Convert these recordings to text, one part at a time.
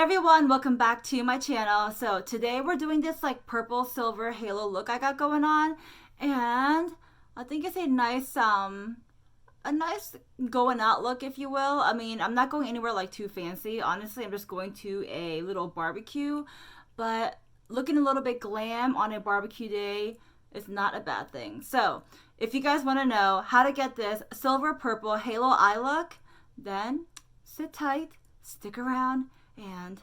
everyone, welcome back to my channel. So today we're doing this like purple silver halo look I got going on, and I think it's a nice going out look, if you will. I mean, I'm not going anywhere like too fancy. Honestly, I'm just going to a little barbecue, but looking a little bit glam on a barbecue day is not a bad thing. So if you guys want to know how to get this silver purple halo eye look, then sit tight, stick around, and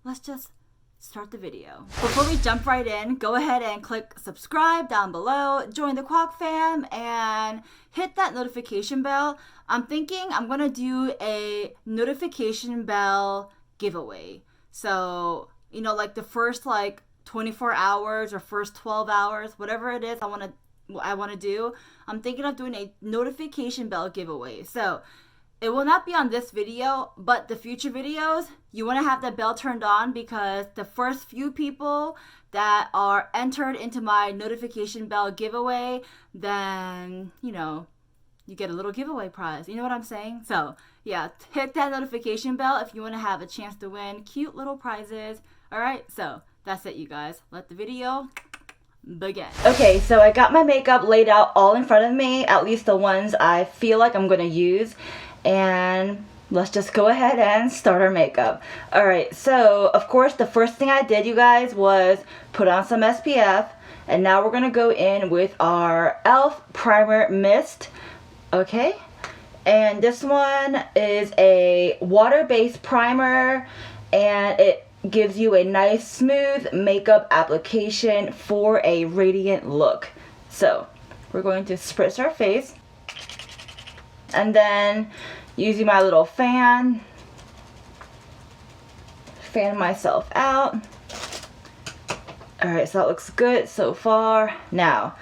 let's just start the video. Before we jump right in, go ahead and click subscribe down below, join the Kwak fam, and hit that notification bell. I'm thinking I'm gonna do a notification bell giveaway. So, you know, like the first like 24 hours or first 12 hours, whatever it is I want to do, I'm thinking of doing a notification bell giveaway. So it will not be on this video, but the future videos, you want to have the bell turned on, because the first few people that are entered into my notification bell giveaway, then, you know, you get a little giveaway prize. You know what I'm saying? So yeah, hit that notification bell if you want to have a chance to win cute little prizes. All right, so that's it, you guys. Let the video begin. Okay, so I got my makeup laid out all in front of me, at least the ones I feel like I'm going to use. And let's just go ahead and start our makeup. Alright, so of course the first thing I did, you guys, was put on some SPF. And now we're going to go in with our e.l.f. Primer Mist. Okay, and this one is a water-based primer, and it gives you a nice smooth makeup application for a radiant look. So we're going to spritz our face, and then using my little fan myself out. Alright, so that looks good so far. Now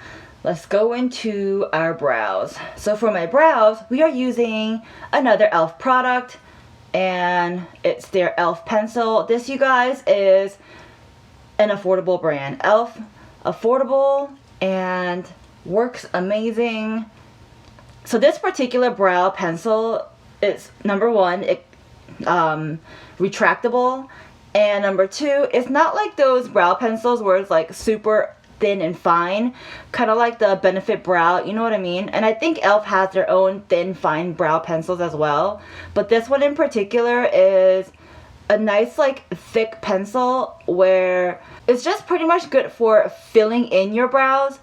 let's go into our brows. So for my brows, we are using another e.l.f. product, and it's their e.l.f. pencil. This, you guys, is an affordable brand. e.l.f. affordable and works amazing. So this particular brow pencil is, number one, retractable, and number two, it's not like those brow pencils where it's like super thin and fine, kind of like the Benefit Brow, you know what I mean? And I think e.l.f. has their own thin, fine brow pencils as well, but this one in particular is a nice like thick pencil where it's just pretty much good for filling in your brows,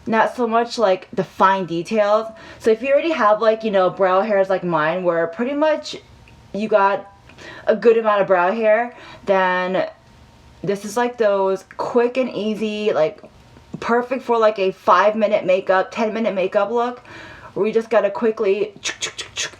not so much like the fine details. So if you already have, like, you know, brow hairs like mine where pretty much you got a good amount of brow hair, then this is like those quick and easy, like perfect for like a 5-minute makeup, 10-minute makeup look, where you just gotta quickly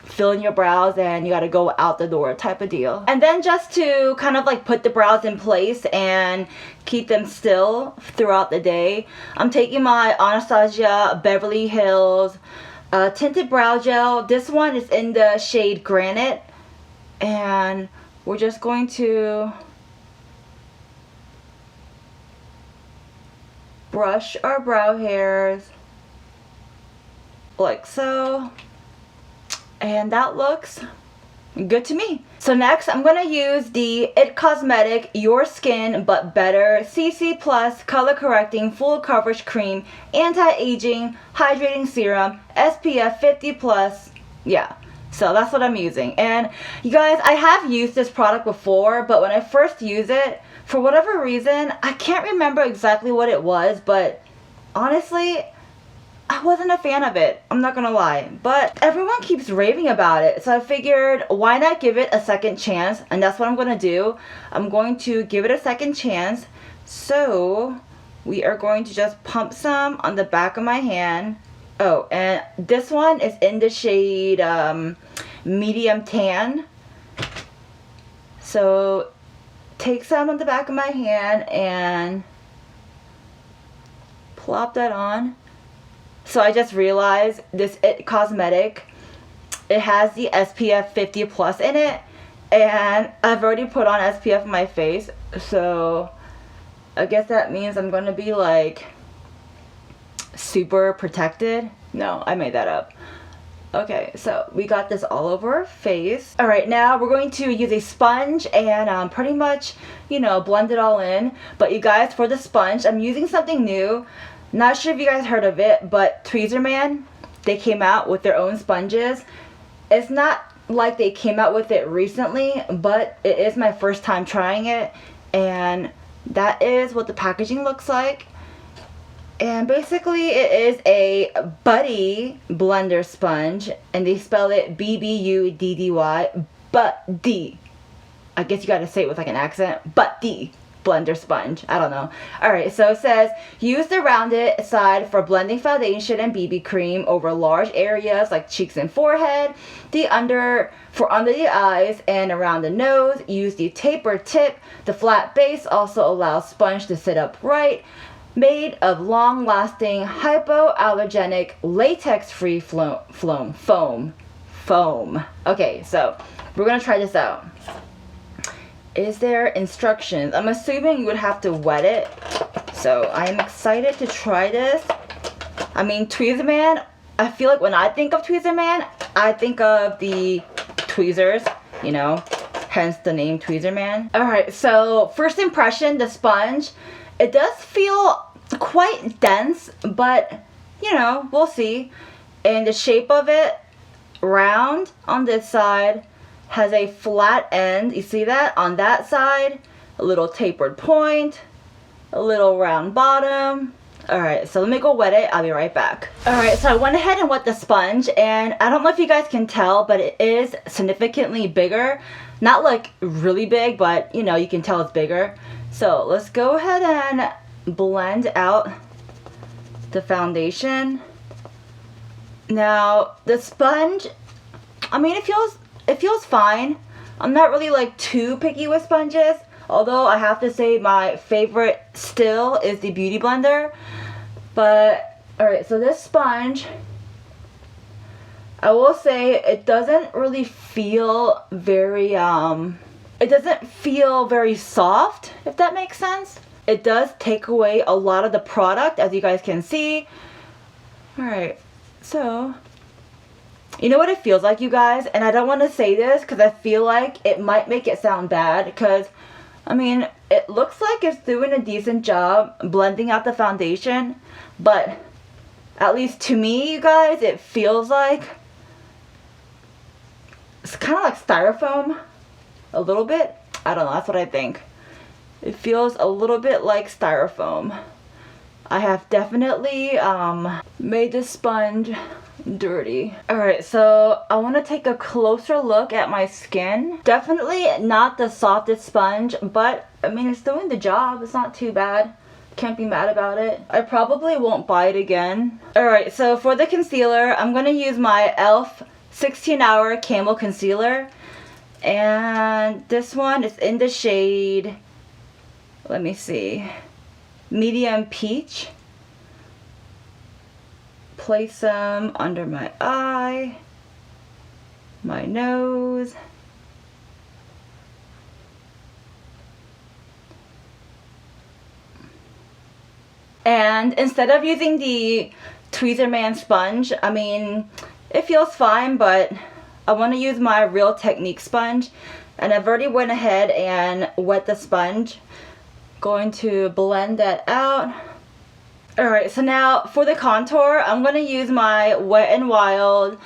fill in your brows and you gotta go out the door type of deal. And then just to kind of like put the brows in place and keep them still throughout the day, I'm taking my Anastasia Beverly Hills tinted brow gel. This one is in the shade Granite, and we're just going to brush our brow hairs like so, and that looks good to me. So next I'm going to use the It Cosmetic Your Skin But Better CC Plus Color Correcting Full Coverage Cream Anti-Aging Hydrating Serum SPF 50 plus. Yeah, so that's what I'm using. And you guys, I have used this product before, but when I first used it, for whatever reason, I can't remember exactly what it was, but honestly, I wasn't a fan of it. I'm not gonna lie. But everyone keeps raving about it, so I figured, why not give it a second chance? And that's what I'm gonna do. I'm going to give it a second chance. So we are going to just pump some on the back of my hand. Oh, and this one is in the shade medium tan. So take some on the back of my hand and plop that on. So I just realized this It Cosmetic, it has the SPF 50 plus in it, and I've already put on SPF on my face, so I guess that means I'm gonna be like super protected. No, I made that up. Okay, so we got this all over our face. All right, now we're going to use a sponge and pretty much, you know, blend it all in. But you guys, for the sponge, I'm using something new. Not sure if you guys heard of it, but Tweezerman, they came out with their own sponges. It's not like they came out with it recently, but it is my first time trying it. And that is what the packaging looks like. And basically it is a Buddy blender sponge, and they spell it B-B-U-D-D-Y, but D. I guess you gotta say it with like an accent, but D blender sponge. I don't know. Alright, so it says, use the rounded side for blending foundation and BB cream over large areas like cheeks and forehead. For under the eyes and around the nose. Use the tapered tip. The flat base also allows sponge to sit upright. Made of long-lasting, hypoallergenic, latex-free foam. Okay, so we're gonna try this out. Is there instructions? I'm assuming you would have to wet it. So I'm excited to try this. I mean, Tweezerman, I feel like when I think of Tweezerman, I think of the tweezers, you know, hence the name Tweezerman. Alright, so first impression, the sponge, it does feel quite dense, but you know, we'll see. And the shape of it, round on this side, has a flat end. You see that? On that side, a little tapered point, a little round bottom. Alright, so let me go wet it. I'll be right back. Alright, so I went ahead and wet the sponge, and I don't know if you guys can tell, but it is significantly bigger. Not like really big, but you know, you can tell it's bigger. So let's go ahead and blend out the foundation. Now the sponge, I mean, it feels fine. I'm not really like too picky with sponges, although I have to say my favorite still is the Beauty Blender. But alright, so this sponge, I will say it doesn't really feel very it doesn't feel very soft, if that makes sense. It does take away a lot of the product, as you guys can see. Alright, so you know what it feels like, you guys? And I don't want to say this because I feel like it might make it sound bad, because I mean, it looks like it's doing a decent job blending out the foundation, but at least to me, you guys, it feels like it's kind of like styrofoam a little bit. I don't know, that's what I think. It feels a little bit like styrofoam. I have definitely made this sponge dirty. Alright, so I want to take a closer look at my skin. Definitely not the softest sponge, but I mean, it's doing the job. It's not too bad. Can't be mad about it. I probably won't buy it again. Alright, so for the concealer, I'm going to use my e.l.f. 16-Hour Camo Concealer. And this one is in the shade, let me see, medium peach. Place some under my eye, my nose, and instead of using the Tweezerman sponge, I mean, it feels fine, but I want to use my Real Technique sponge, and I've already went ahead and wet the sponge. Going to blend that out. Alright, so now for the contour, I'm going to use my Wet n Wild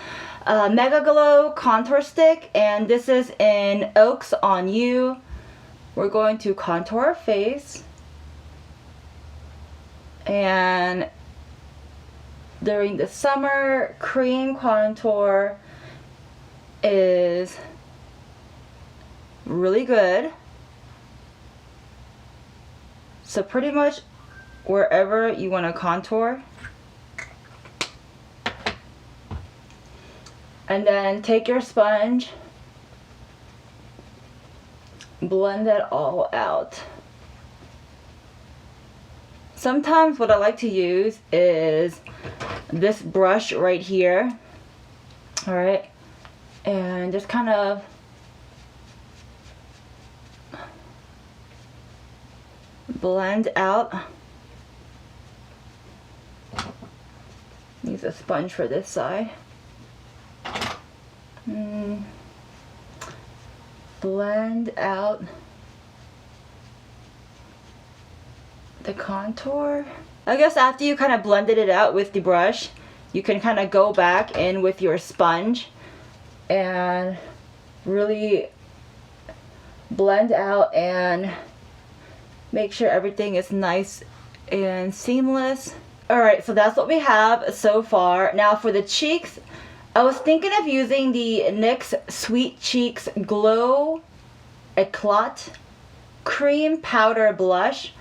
Mega Glow contour stick, and this is in Oaks on You. We're going to contour our face, and during the summer, cream contour is really good. So pretty much wherever you want to contour. And then take your sponge, blend it all out. Sometimes what I like to use is this brush right here. Alright. And just kind of blend out. Use a sponge for this side. blend out the contour. I guess after you kind of blended it out with the brush, you can kind of go back in with your sponge and really blend out and make sure everything is nice and seamless. Alright, so that's what we have so far. Now for the cheeks, I was thinking of using the NYX Sweet Cheeks Glow Eclat Cream Powder Blush.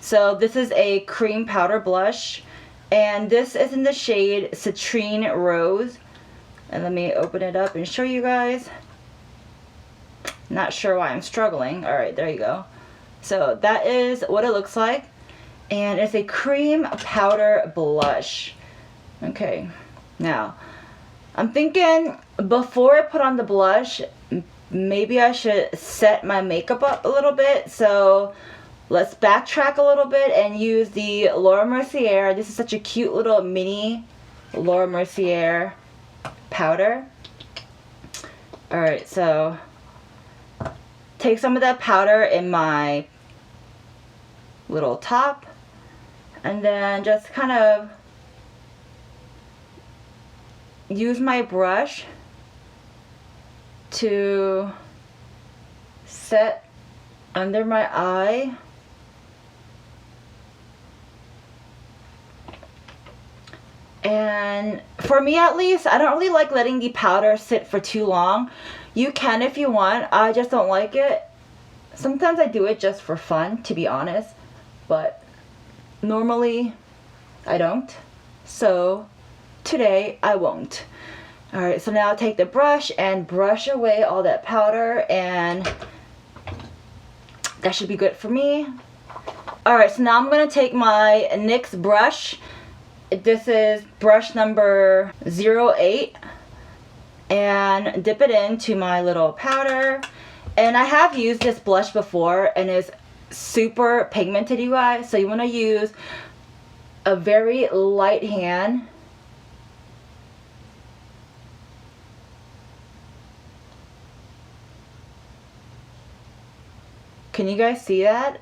So this is a cream powder blush, and this is in the shade Citrine Rose. And let me open it up and show you guys. Not sure why I'm struggling. Alright, there you go. So that is what it looks like. And it's a cream powder blush. Okay, now I'm thinking before I put on the blush, maybe I should set my makeup up a little bit. So let's backtrack a little bit and use the Laura Mercier. This is such a cute little mini Laura Mercier powder. Alright, so take some of that powder in my little top and then just kind of use my brush to set under my eye. And for me at least, I don't really like letting the powder sit for too long. You can if you want. I just don't like it. Sometimes I do it just for fun, to be honest. But normally I don't. So today I won't. Alright, so now take the brush and brush away all that powder, and that should be good for me. Alright, so now I'm going to take my NYX brush. This is brush number 08, and dip it into my little powder. And I have used this blush before, and it's super pigmented, you guys. So you want to use a very light hand. Can you guys see that?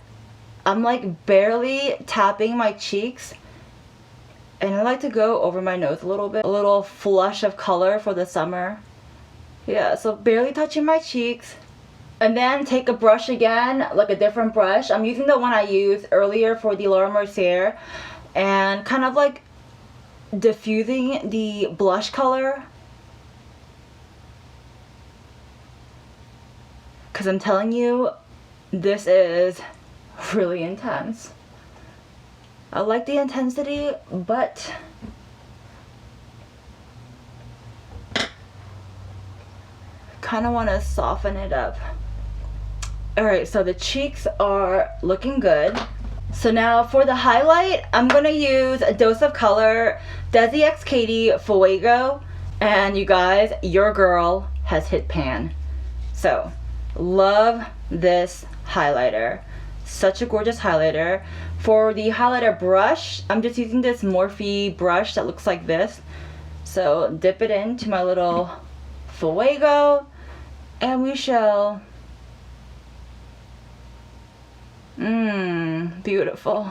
I'm like barely tapping my cheeks. And I like to go over my nose a little bit. A little flush of color for the summer. Yeah, so barely touching my cheeks. And then take a brush again, like a different brush. I'm using the one I used earlier for the Laura Mercier. And kind of like diffusing the blush color. Because I'm telling you, this is really intense. I like the intensity, but kind of want to soften it up. Alright, so the cheeks are looking good. So now for the highlight, I'm going to use a Dose of Color Desi X Katy Fuego. And you guys, your girl has hit pan. So, love this highlighter. Such a gorgeous highlighter. For the highlighter brush, I'm just using this Morphe brush that looks like this. So dip it into my little Fuego, and we shall, beautiful,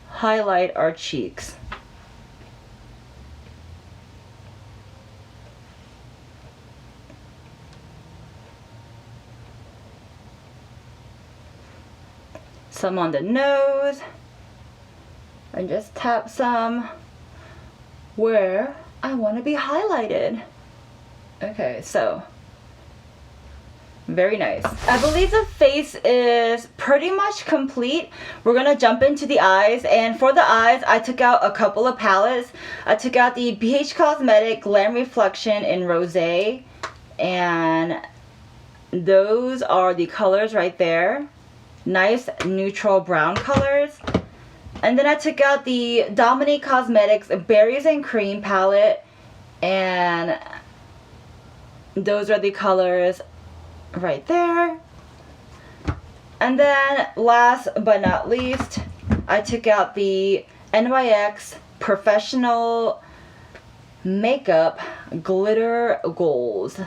highlight our cheeks. Some on the nose, and just tap some where I want to be highlighted. Okay, so very nice. I believe the face is pretty much complete. We're gonna jump into the eyes, and for the eyes I took out a couple of palettes. I took out the BH Cosmetic Glam Reflection in Rosé, and those are the colors right there. Nice neutral brown colors. And then I took out the Dominique Cosmetics Berries and Cream palette, and those are the colors right there. And then last but not least, I took out the NYX Professional Makeup Glitter Goals.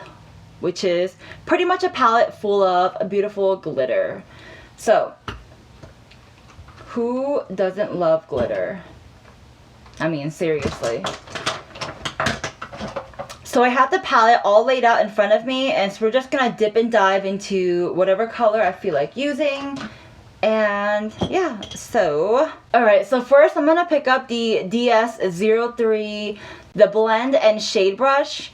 which is pretty much a palette full of beautiful glitter. So, who doesn't love glitter? I mean, seriously. So I have the palette all laid out in front of me, and so we're just gonna dip and dive into whatever color I feel like using. And yeah, so alright, so first I'm gonna pick up the DS03, the blend and shade brush,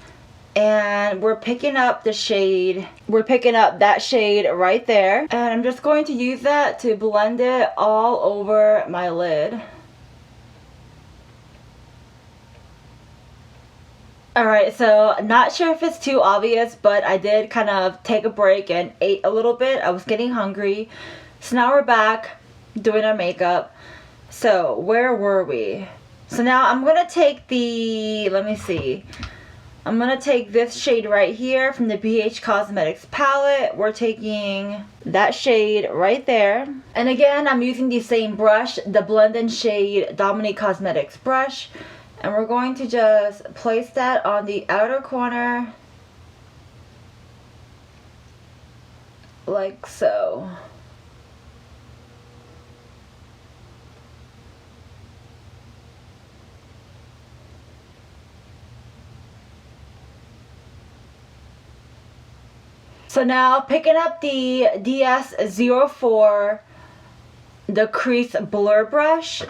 and we're picking up that shade right there, and I'm just going to use that to blend it all over my lid. Alright, so not sure if it's too obvious, but I did kind of take a break and ate a little bit. I was getting hungry. So now we're back doing our makeup. So where were we? So now I'm going to take the, let me see. I'm going to take this shade right here from the BH Cosmetics palette. We're taking that shade right there. And again, I'm using the same brush, the Blend and Shade Dominique Cosmetics brush. And we're going to just place that on the outer corner, like so. So now picking up the DS04, the crease blur brush,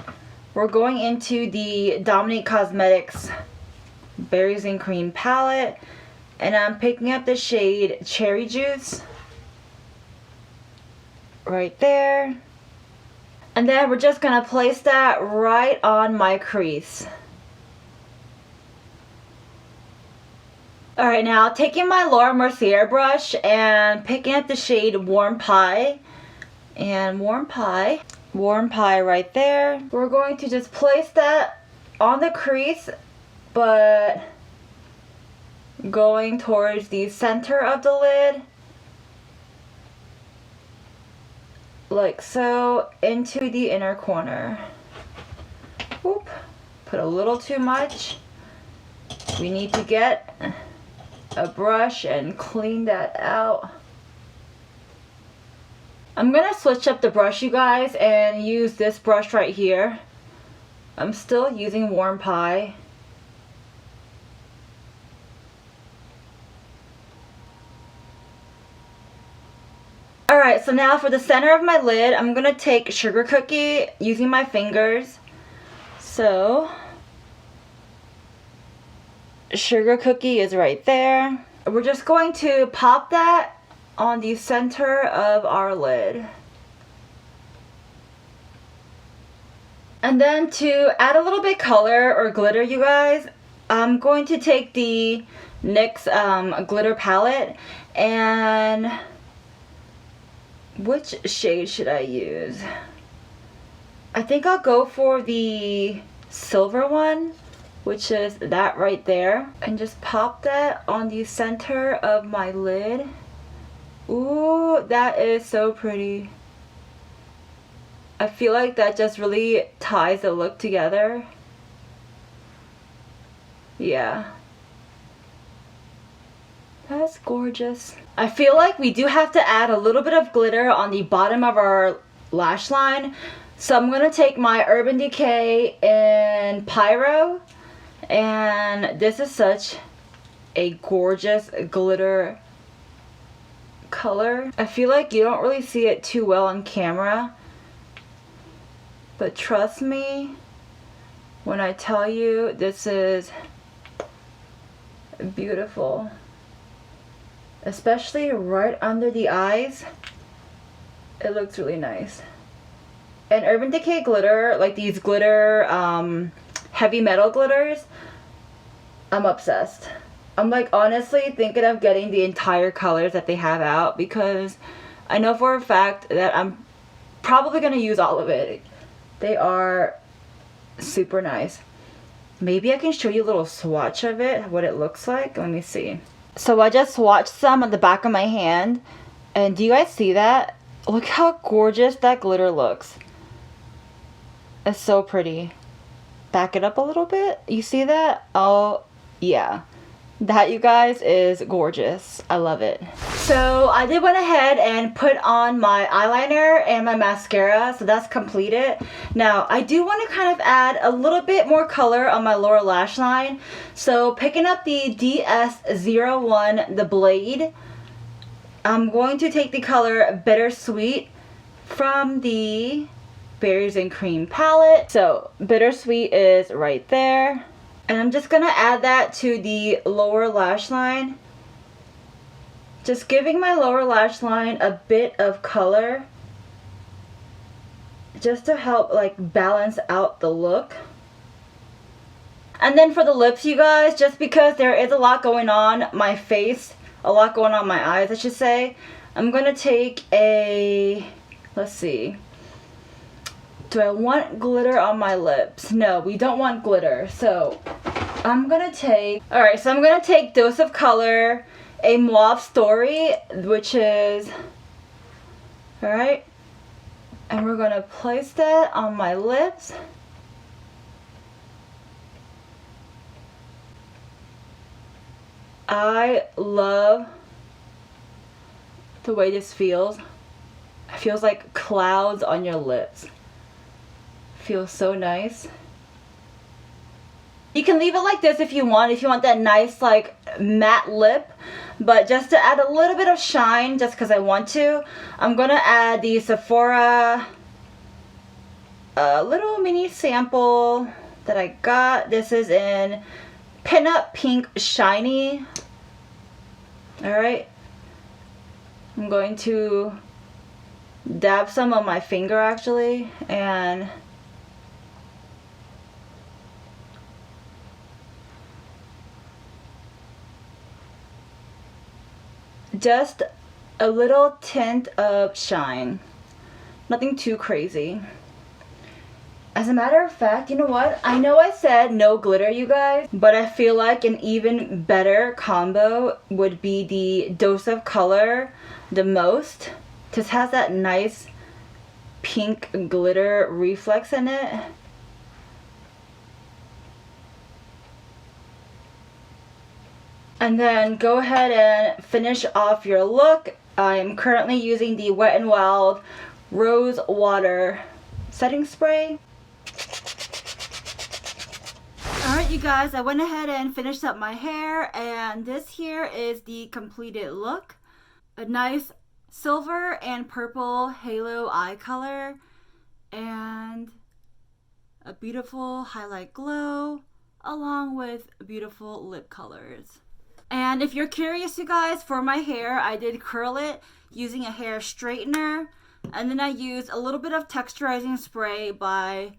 we're going into the Dominique Cosmetics Berries and Cream palette, and I'm picking up the shade Cherry Juice right there. And then we're just gonna place that right on my crease. Alright, now taking my Laura Mercier brush and picking up the shade Warm Pie, and Warm Pie right there. We're going to just place that on the crease, but going towards the center of the lid, like so, into the inner corner. Whoop, put a little too much. We need to get a brush and clean that out. I'm gonna switch up the brush, you guys, and use this brush right here. I'm still using Warm Pie. Alright, so now for the center of my lid, I'm gonna take Sugar Cookie using my fingers. So, Sugar Cookie is right there. We're just going to pop that on the center of our lid. And then to add a little bit color or glitter, you guys, I'm going to take the NYX glitter palette, and which shade should I use? I think I'll go for the silver one, which is that right there, and just pop that on the center of my lid. Ooh, that is so pretty. I feel like that just really ties the look together. Yeah. That's gorgeous. I feel like we do have to add a little bit of glitter on the bottom of our lash line. So I'm going to take my Urban Decay in Pyro. And this is such a gorgeous glitter color. I feel like you don't really see it too well on camera, but trust me when I tell you this is beautiful, especially right under the eyes. It looks really nice. And Urban Decay glitter, like these glitter heavy metal glitters, I'm obsessed. I'm like honestly thinking of getting the entire colors that they have out, because I know for a fact that I'm probably going to use all of it. They are super nice. Maybe I can show you a little swatch of it, what it looks like. Let me see. So I just swatched some on the back of my hand, and do you guys see that? Look how gorgeous that glitter looks. It's so pretty. Back it up a little bit. You see that? Oh, yeah. That, you guys, is gorgeous. I love it. So I did went ahead and put on my eyeliner and my mascara, so that's completed. Now I do want to kind of add a little bit more color on my lower lash line. So picking up the DS01, the blade, I'm going to take the color Bittersweet from the Berries and Cream palette. So Bittersweet is right there. And I'm just gonna add that to the lower lash line. Just giving my lower lash line a bit of color, just to help like balance out the look. And then for the lips, you guys, just because there is a lot going on my face, a lot going on my eyes, I should say, I'm gonna take a, let's see, do I want glitter on my lips? No, we don't want glitter. So I'm gonna take, alright, so I'm gonna take Dose of Color, a Mauve Story, which is, alright, and we're gonna place that on my lips. I love the way this feels. It feels like clouds on your lips. Feels so nice. You can leave it like this if you want that nice like matte lip, but just to add a little bit of shine, just because I want to, I'm gonna add the Sephora little mini sample that I got. This is in Pinup Pink Shiny. Alright, I'm going to dab some on my finger actually, and just a little tint of shine. Nothing too crazy. As a matter of fact, you know what? I know I said no glitter, you guys, but I feel like an even better combo would be the Dose of Color the Most. Just has that nice pink glitter reflex in it. And then go ahead and finish off your look. I'm currently using the Wet n Wild Rose Water setting spray. Alright, you guys, I went ahead and finished up my hair, and this here is the completed look. A nice silver and purple halo eye color, and a beautiful highlight glow, along with beautiful lip colors. And if you're curious, you guys, for my hair, I did curl it using a hair straightener, and then I used a little bit of texturizing spray by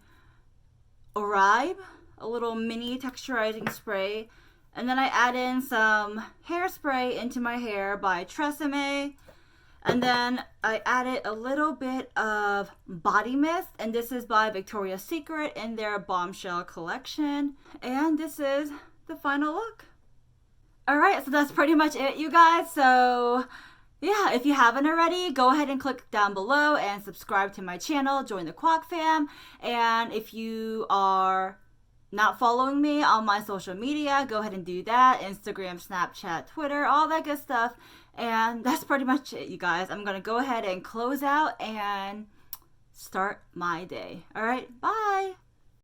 Oribe, a little mini texturizing spray, and then I add in some hairspray into my hair by Tresemme, and then I added a little bit of body mist, and this is by Victoria's Secret in their Bombshell collection, and this is the final look. Alright, so that's pretty much it, you guys. So yeah, if you haven't already, go ahead and click down below and subscribe to my channel, join the Kwak fam. And if you are not following me on my social media, go ahead and do that. Instagram, Snapchat, Twitter, all that good stuff. And that's pretty much it, you guys. I'm going to go ahead and close out and start my day. Alright, bye!